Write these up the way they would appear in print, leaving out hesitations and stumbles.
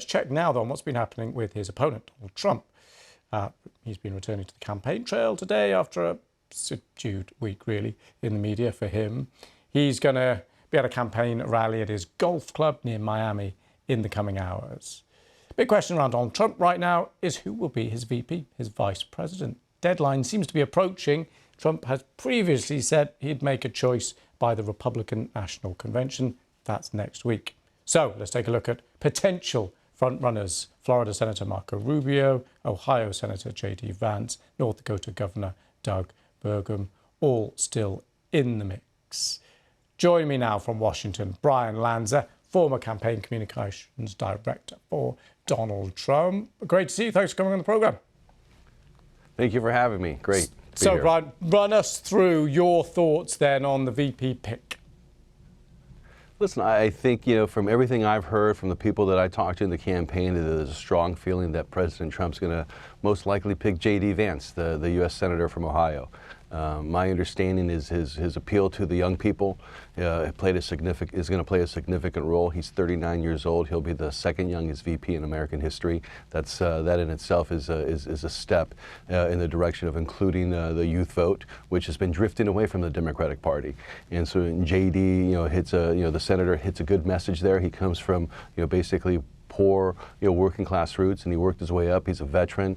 Let's check now, though, on what's been happening with his opponent, Donald Trump. He's been returning to the campaign trail today after a subdued week, really, in the media for him. He's going to be at a campaign rally at his golf club near Miami in the coming hours. Big question around Donald Trump right now is who will be his VP, his vice president. Deadline seems to be approaching. Trump has previously said he'd make a choice by the Republican National Convention. That's next week. So let's take a look at potential frontrunners. Florida Senator Marco Rubio, Ohio Senator JD Vance, North Dakota Governor Doug Burgum, all still in the mix. Join me now from Washington, Brian Lanza, former campaign communications director for Donald Trump. Great to see you. Thanks for coming on the program. Thank you for having me. Great. So, Brian, run us through your thoughts then on the VP pick. Listen, I think, from everything I've heard from the people that I talked to in the campaign, there's a strong feeling that President Trump's going to most likely pick JD Vance, the U.S. Senator from Ohio. My understanding is his appeal to the young people is going to play a significant role. He's 39 years old. He'll be the second youngest VP in American history. That in itself is a step in the direction of including the youth vote, which has been drifting away from the Democratic Party. And so JD, the senator hits a good message there. He comes from, basically poor, working class roots, and he worked his way up. He's a veteran.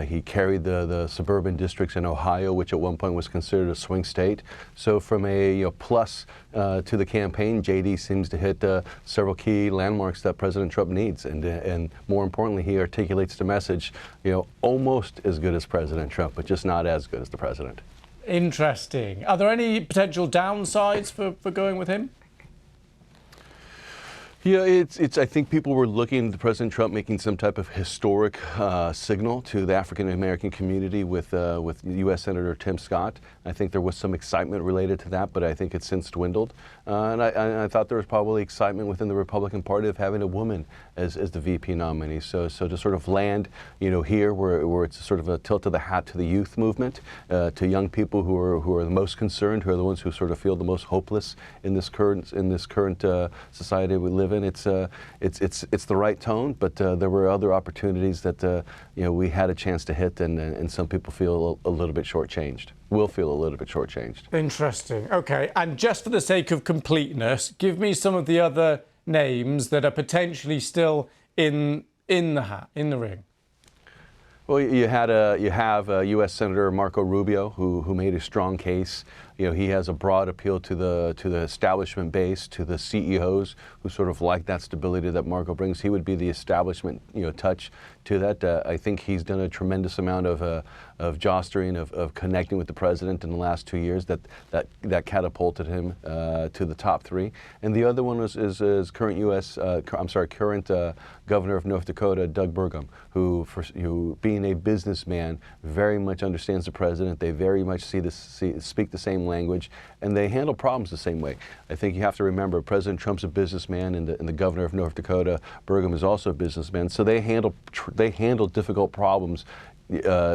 He carried the suburban districts in Ohio, which at one point was considered a swing state. So from a plus to the campaign, JD seems to hit several key landmarks that President Trump needs, and more importantly, he articulates the message, almost as good as President Trump, but just not as good as the president. Interesting. Are there any potential downsides for going with him? Yeah, I think people were looking at President Trump making some type of historic signal to the African American community with U.S. Senator Tim Scott. I think there was some excitement related to that, but I think it's since dwindled. And I thought there was probably excitement within the Republican Party of having a woman as the VP nominee. So to sort of land, here where it's sort of a tilt of the hat to the youth movement, to young people who are the most concerned, who are the ones who sort of feel the most hopeless in this current society we live in. It's the right tone, but there were other opportunities that we had a chance to hit, and some people feel a little bit shortchanged. Will feel a little bit shortchanged. Interesting. Okay, and just for the sake of completeness, give me some of the other names that are potentially still in the hat, in the ring. Well, you have U.S. Senator Marco Rubio, who made a strong case. He has a broad appeal to the establishment base, to the CEOs who sort of like that stability that Marco brings. He would be the establishment, touch to that. I think he's done a tremendous amount of jostering, of connecting with the president in the last 2 years that catapulted him to the top three. And the other one is current Governor of North Dakota, Doug Burgum, who being a businessman very much understands the president. They very much speak the same language, and they handle problems the same way. I think you have to remember President Trump's a businessman, and the governor of North Dakota, Burgum, is also a businessman. So they handle difficult problems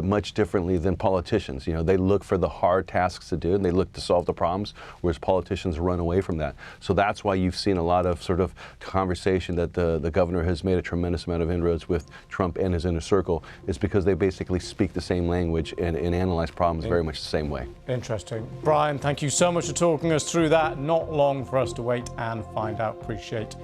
much differently than politicians. They look for the hard tasks to do, and they look to solve the problems, whereas politicians run away from that. So that's why you've seen a lot of sort of conversation that the governor has made a tremendous amount of inroads with Trump and his inner circle, is because they basically speak the same language and analyze problems very much the same way. Interesting. Brian, thank you so much for talking us through that. Not long for us to wait and find out. Appreciate